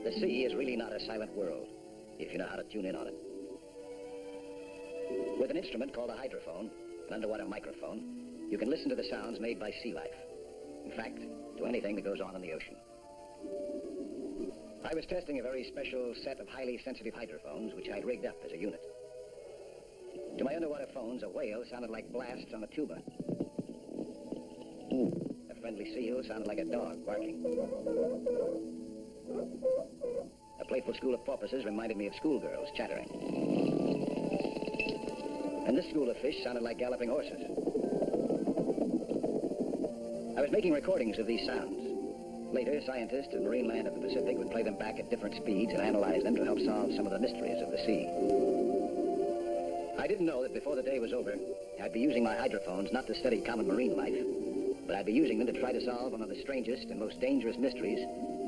The sea is really not a silent world, if you know how to tune in on it. With an instrument called a hydrophone, an underwater microphone, you can listen to the sounds made by sea life. In fact, to anything that goes on in the ocean. I was testing a very special set of highly sensitive hydrophones, which I'd rigged up as a unit. To my underwater phones, a whale sounded like blasts on a tuba. A friendly seal sounded like a dog barking. A playful school of porpoises reminded me of schoolgirls chattering. And this school of fish sounded like galloping horses. I was making recordings of these sounds. Later, scientists in marine land of the Pacific would play them back at different speeds and analyze them to help solve some of the mysteries of the sea. I didn't know that before the day was over, I'd be using my hydrophones not to study common marine life, but I'd be using them to try to solve one of the strangest and most dangerous mysteries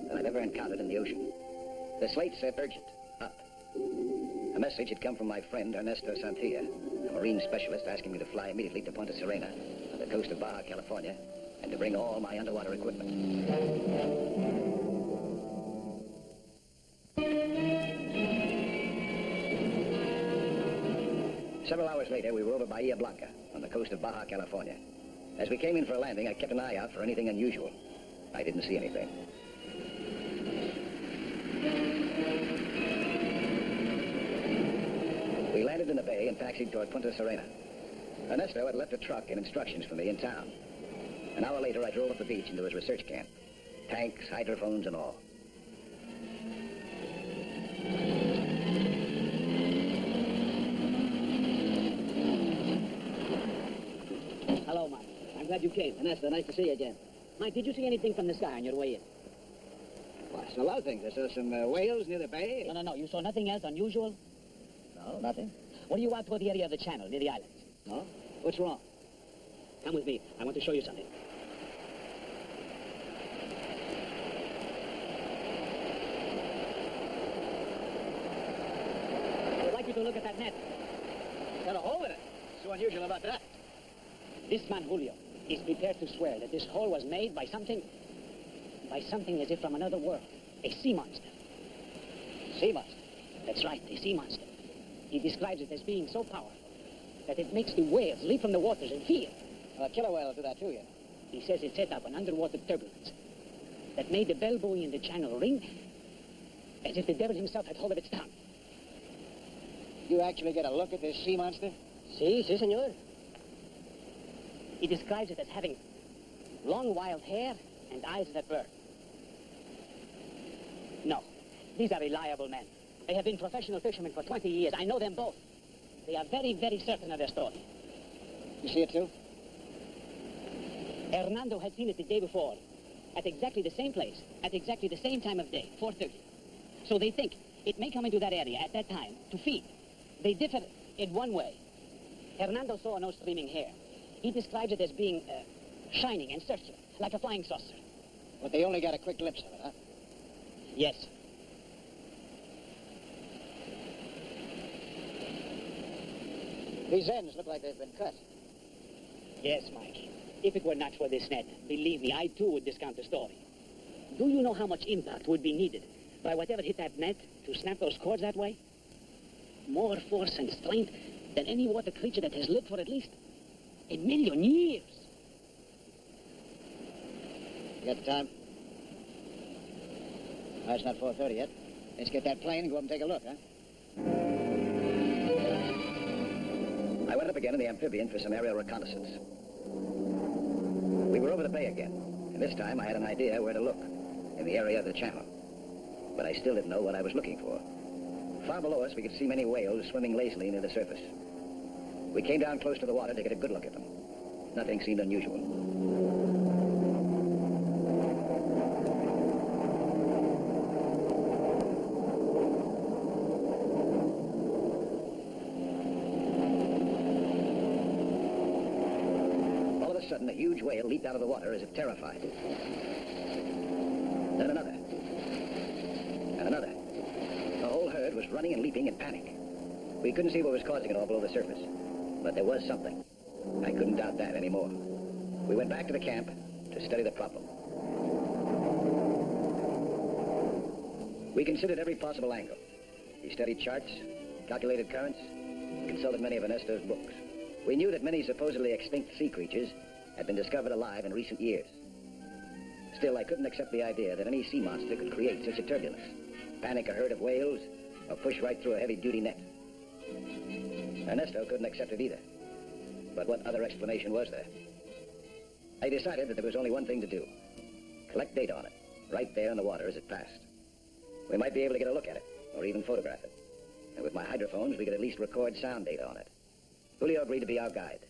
that I've ever encountered in the ocean. The slate said urgent, up. A message had come from my friend Ernesto Santilla, a marine specialist, asking me to fly immediately to Punta Serena, on the coast of Baja California, and to bring all my underwater equipment. Several hours later, we were over Bahia Blanca, on the coast of Baja California. As we came in for a landing, I kept an eye out for anything unusual. I didn't see anything. We landed in the bay and taxied toward Punta Serena. Ernesto had left a truck and instructions for me in town. An hour later, I drove up the beach into his research camp. Tanks, hydrophones, and all. Hello, Mike. I'm glad you came. Ernesto, nice to see you again. Mike, did you see anything from the sky on your way in? Well, I saw a lot of things. I saw some whales near the bay. No. You saw nothing else unusual? No, nothing. What do you want toward the area of the channel, near the islands? No? What's wrong? Come with me. I want to show you something. I'd like you to look at that net. Got a hole in it. What's so unusual about that? This man, Julio, is prepared to swear that this hole was made by something as if from another world. A sea monster. Sea monster? That's right, a sea monster. He describes it as being so powerful that it makes the whales leap from the waters in fear. Well, a killer whale will do that too, you know. He says it set up an underwater turbulence that made the bell buoy in the channel ring as if the devil himself had hold of its tongue. You actually get a look at this sea monster? Si, senor. He describes it as having long wild hair and eyes that burn. No, these are reliable men. They have been professional fishermen for 20 years. I know them both. They are very, very certain of their story. You see it too? Hernando had seen it the day before, at exactly the same place, at exactly the same time of day, 4:30. So they think it may come into that area at that time to feed. They differ in one way. Hernando saw no streaming hair. He describes it as being shining and circular, like a flying saucer. But they only got a quick glimpse of it, huh? Yes. These ends look like they've been cut. Yes, Mike. If it were not for this net, believe me, I too would discount the story. Do you know how much impact would be needed by whatever hit that net to snap those cords that way? More force and strength than any water creature that has lived for at least 1,000,000 years. You got the time? Oh, it's not 4:30 yet. Let's get that plane and go up and take a look, huh? I went up again in the amphibian for some aerial reconnaissance. We were over the bay again, and this time I had an idea where to look, in the area of the channel. But I still didn't know what I was looking for. Far below us, we could see many whales swimming lazily near the surface. We came down close to the water to get a good look at them. Nothing seemed unusual. All of a sudden, a huge whale leaped out of the water as if terrified. Then another. And another. The whole herd was running and leaping in panic. We couldn't see what was causing it all below the surface. But there was something. I couldn't doubt that anymore. We went back to the camp to study the problem. We considered every possible angle. We studied charts, calculated currents, and consulted many of Ernesto's books. We knew that many supposedly extinct sea creatures had been discovered alive in recent years. Still, I couldn't accept the idea that any sea monster could create such a turbulence, panic a herd of whales, or push right through a heavy-duty net. Ernesto couldn't accept it either. But what other explanation was there? I decided that there was only one thing to do. Collect data on it, right there in the water as it passed. We might be able to get a look at it, or even photograph it. And with my hydrophones, we could at least record sound data on it. Julio agreed to be our guide.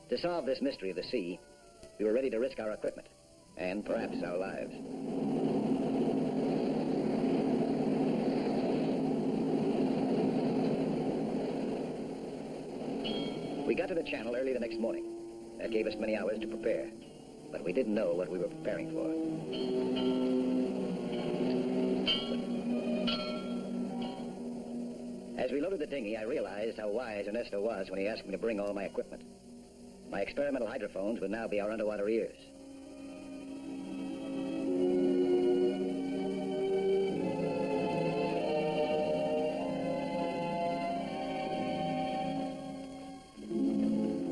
To solve this mystery of the sea, we were ready to risk our equipment, and perhaps our lives. We got to the channel early the next morning. That gave us many hours to prepare, but we didn't know what we were preparing for. As we loaded the dinghy, I realized how wise Ernesto was when he asked me to bring all my equipment. My experimental hydrophones would now be our underwater ears.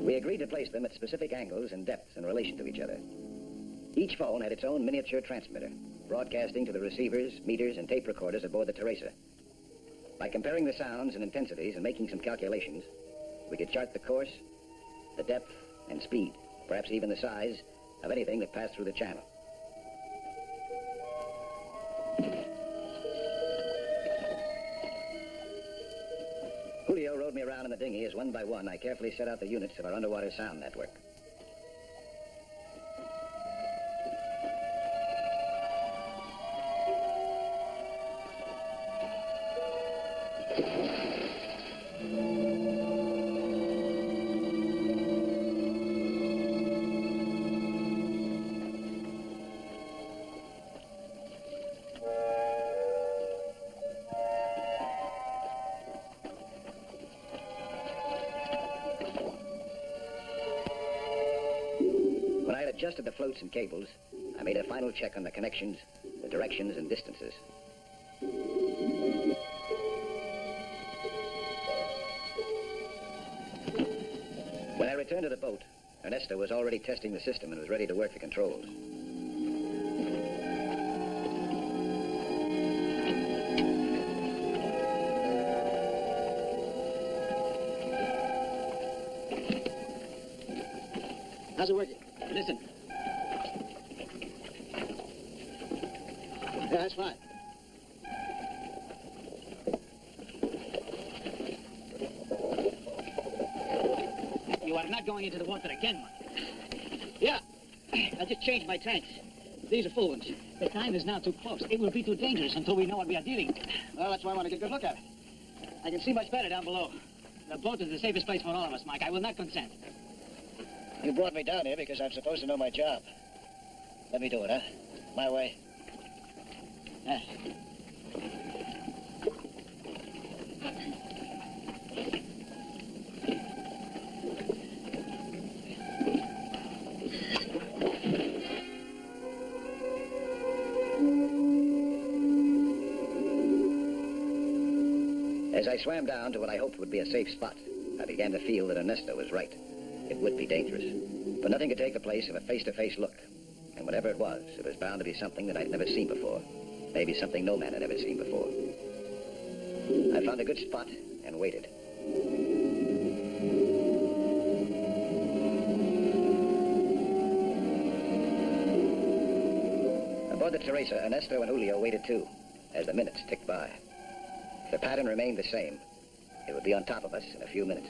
We agreed to place them at specific angles and depths in relation to each other. Each phone had its own miniature transmitter, broadcasting to the receivers, meters, and tape recorders aboard the Teresa. By comparing the sounds and intensities and making some calculations, we could chart the course, the depth, and speed, perhaps even the size of anything that passed through the channel. Julio rode me around in the dinghy as one by one I carefully set out the units of our underwater sound network. Adjusted the floats and cables, I made a final check on the connections, the directions, and distances. When I returned to the boat, Ernesto was already testing the system and was ready to work the controls. How's it working? Listen. Yeah, that's fine. You are not going into the water again, Mike. Yeah. I just changed my tanks. These are full ones. The time is now too close. It will be too dangerous until we know what we are dealing with. Well, that's why I want to get a good look at it. I can see much better down below. The boat is the safest place for all of us, Mike. I will not consent. You brought me down here because I'm supposed to know my job. Let me do it, huh? My way. Yeah. As I swam down to what I hoped would be a safe spot, I began to feel that Ernesto was right. It would be dangerous, but nothing could take the place of a face-to-face look. And whatever it was bound to be something that I'd never seen before. Maybe something no man had ever seen before. I found a good spot and waited. Aboard the Teresa, Ernesto and Julio waited too, as the minutes ticked by. If the pattern remained the same, it would be on top of us in a few minutes.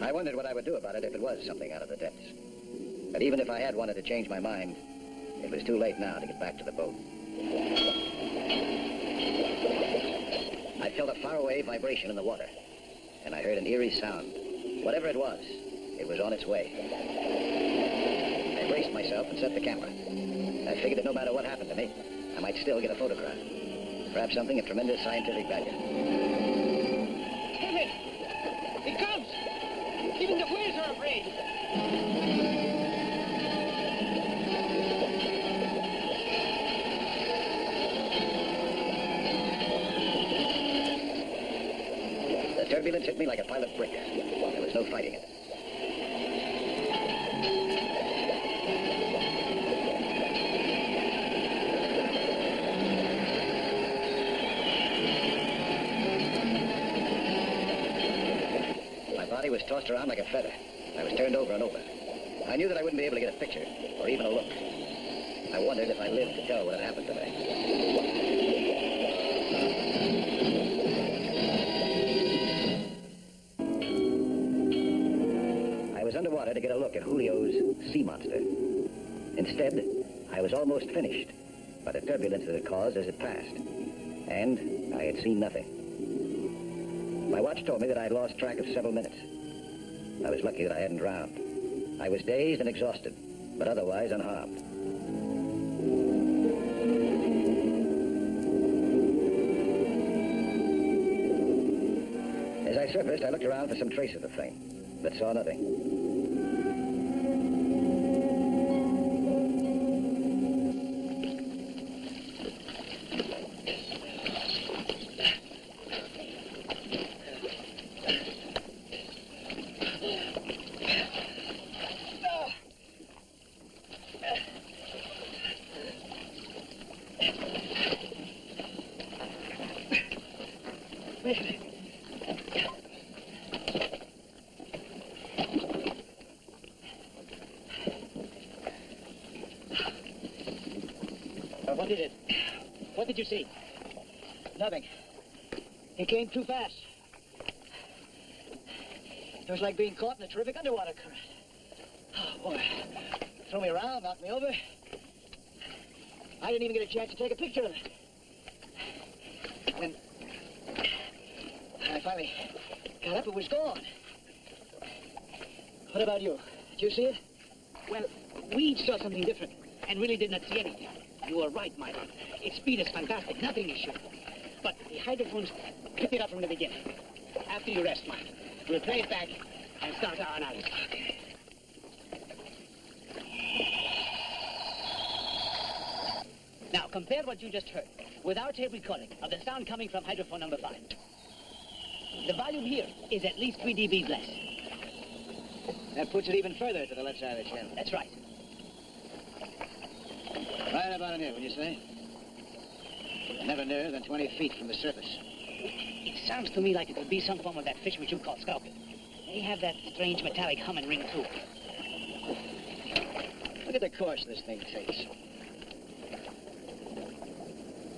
I wondered what I would do about it if it was something out of the depths. But even if I had wanted to change my mind, it was too late now to get back to the boat. I felt a faraway vibration in the water, and I heard an eerie sound. Whatever it was on its way. I braced myself and set the camera. I figured that no matter what happened to me, I might still get a photograph. Perhaps something of tremendous scientific value. Kevin! It comes! Even the whales are afraid! The turbulence hit me like a pile of bricks. There was no fighting it. My body was tossed around like a feather. I was turned over and over. I knew that I wouldn't be able to get a picture, or even a look. I wondered if I lived to tell what had happened to me. I was underwater to get a look at Julio's sea monster. Instead, I was almost finished by the turbulence that it caused as it passed. And I had seen nothing. My watch told me that I had lost track of several minutes. I was lucky that I hadn't drowned. I was dazed and exhausted, but otherwise unharmed. As I surfaced, I looked around for some trace of the thing, but saw nothing. What did it? What did you see? Nothing. It came too fast. It was like being caught in a terrific underwater current. Oh, boy. Threw me around, knocked me over. I didn't even get a chance to take a picture of it. When I finally got up, it was gone. What about you? Did you see it? Well, we each saw something different and really did not see anything. You were right, Mike. Its speed is fantastic. Nothing is sure. But the hydrophones picked it up from the beginning. After you rest, Mike, we'll play it back and start our analysis. Now, compare what you just heard with our tape recording of the sound coming from hydrophone number 5. The volume here is at least 3 dB less. That puts it even further to the left side of the channel. That's right. Right about in here, would you say? Never nearer than 20 feet from the surface. It sounds to me like it could be some form of that fish which you call sculpin. They have that strange metallic hum and ring, too. Look at the course this thing takes.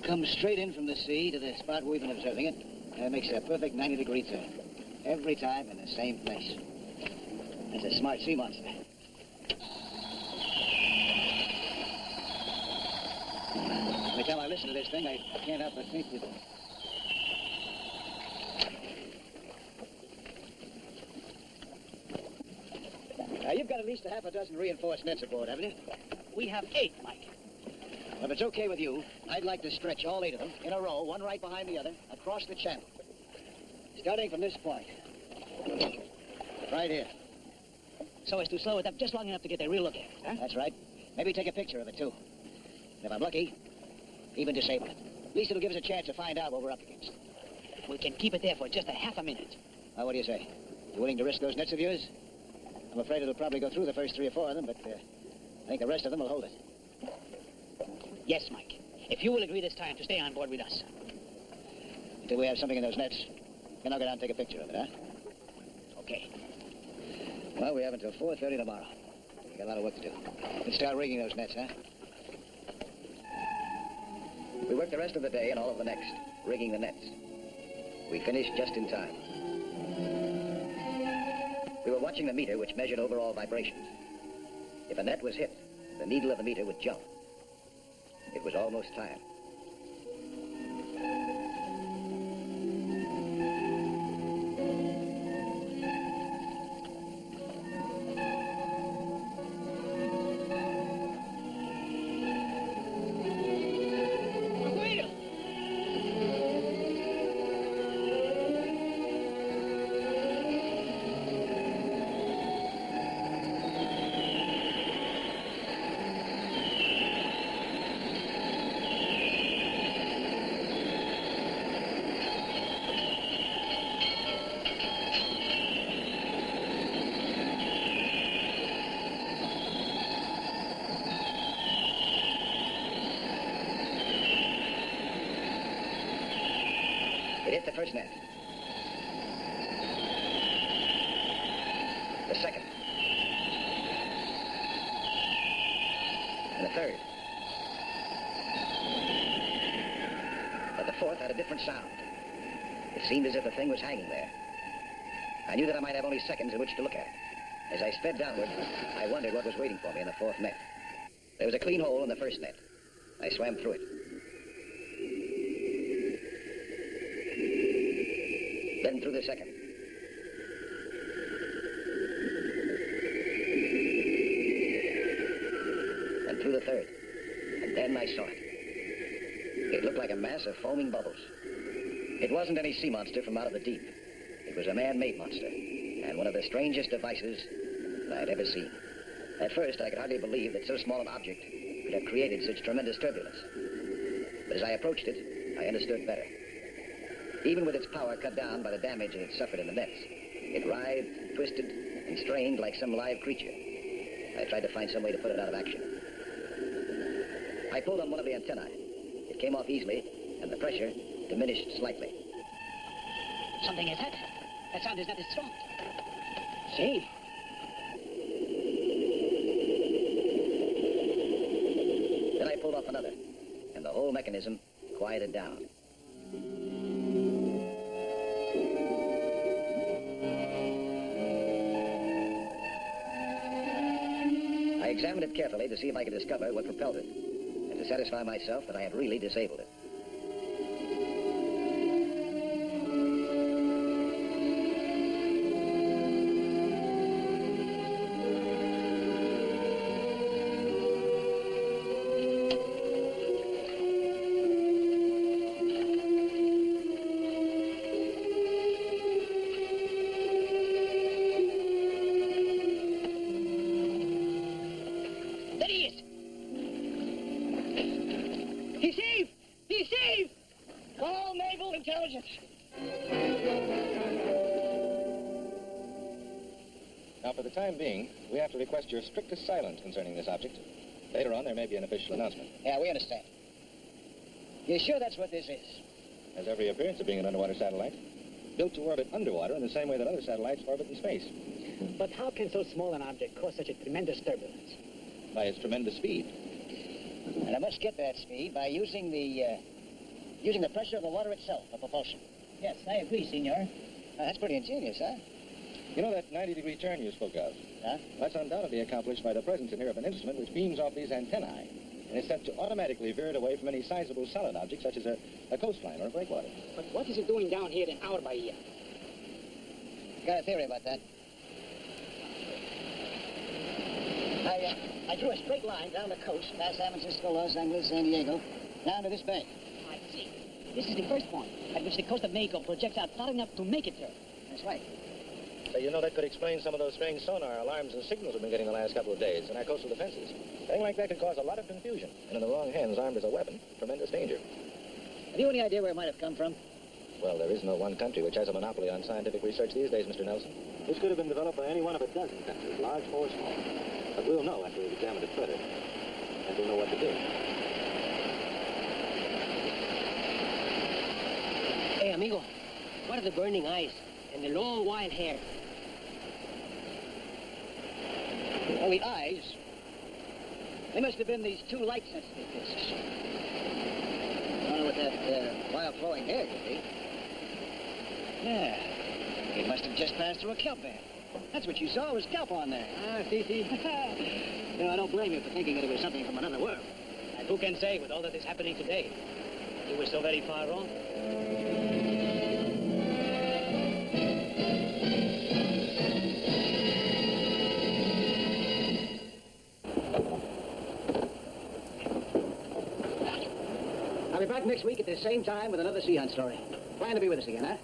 Comes straight in from the sea to the spot we've been observing it, and it makes a perfect 90-degree turn. Every time in the same place. It's a smart sea monster. Every time I listen to this thing, I can't help but think that... You've got at least a half a dozen reinforced nets aboard, haven't you? We have 8, Mike. Well, if it's okay with you, I'd like to stretch all 8 of them in a row, one right behind the other, across the channel. Starting from this point. Right here. So as to slow it up just long enough to get a real look at it, huh? That's right. Maybe take a picture of it, too. And if I'm lucky, even disable it. At least it'll give us a chance to find out what we're up against. We can keep it there for just a half a minute. Now, what do you say? You willing to risk those nets of yours? I'm afraid it'll probably go through the first 3 or 4 of them, but I think the rest of them will hold it. Yes, Mike. If you will agree this time to stay on board with us. Until we have something in those nets, then I'll go down and take a picture of it, huh? Okay. Well, we have until 4:30 tomorrow. We got a lot of work to do. Let's start rigging those nets, huh? We worked the rest of the day and all of the next, rigging the nets. We finished just in time. We were watching the meter, which measured overall vibrations. If a net was hit, the needle of the meter would jump. It was almost time. It hit the first net. The second. And the third. But the fourth had a different sound. It seemed as if the thing was hanging there. I knew that I might have only seconds in which to look at it. As I sped downward, I wondered what was waiting for me in the fourth net. There was a clean hole in the first net. I swam through it. Then through the second. And through the third. And then I saw it. It looked like a mass of foaming bubbles. It wasn't any sea monster from out of the deep. It was a man-made monster, and one of the strangest devices I had ever seen. At first, I could hardly believe that so small an object could have created such tremendous turbulence. But as I approached it, I understood better. Even with its power cut down by the damage it had suffered in the nets, it writhed, twisted, and strained like some live creature. I tried to find some way to put it out of action. I pulled on one of the antennae. It came off easily, and the pressure diminished slightly. Something is hit. That sound is not as strong. See? Then I pulled off another, and the whole mechanism quieted down. I examined it carefully to see if I could discover what propelled it, and to satisfy myself that I had really disabled it. Now, for the time being, we have to request your strictest silence concerning this object. Later on, there may be an official announcement. Yeah, we understand. You sure that's what this is? Has every appearance of being an underwater satellite. Built to orbit underwater in the same way that other satellites orbit in space. But how can so small an object cause such a tremendous turbulence? By its tremendous speed. And I must get that speed by using the pressure of the water itself for propulsion. Yes, I agree, senor. That's pretty ingenious, huh? You know that 90-degree turn you spoke of? Huh? That's undoubtedly accomplished by the presence in here of an instrument which beams off these antennae and is set to automatically veer it away from any sizable solid object such as a coastline or a breakwater. But what is it doing down here in our Bahia? Got a theory about that. I drew a straight line down the coast, past San Francisco, Los Angeles, San Diego, down to this bank. I see. This is the first point at which the coast of Mexico projects out far enough to make it turn. That's right. So you know that could explain some of those strange sonar alarms and signals we've been getting the last couple of days in our coastal defenses. Anything like that could cause a lot of confusion, and in the wrong hands, armed as a weapon, tremendous danger. Have you any idea where it might have come from? Well, there is no one country which has a monopoly on scientific research these days, Mr. Nelson. This could have been developed by any one of a dozen countries, large or small. But we'll know after we've examined it further, and we'll know what to do. Hey, amigo, what are the burning eyes and the long wild hair? Well, the eyes, they must have been these two light-sensitive discs. I don't know what that wild flowing hair could be. Yeah, it must have just passed through a kelp bed. That's what you saw, was kelp on there. Ah, see. You know, I don't blame you for thinking that it was something from another world. And who can say, with all that is happening today, you were so very far wrong? I'll be back next week at the same time with another SeaHunt story. Plan to be with us again, huh?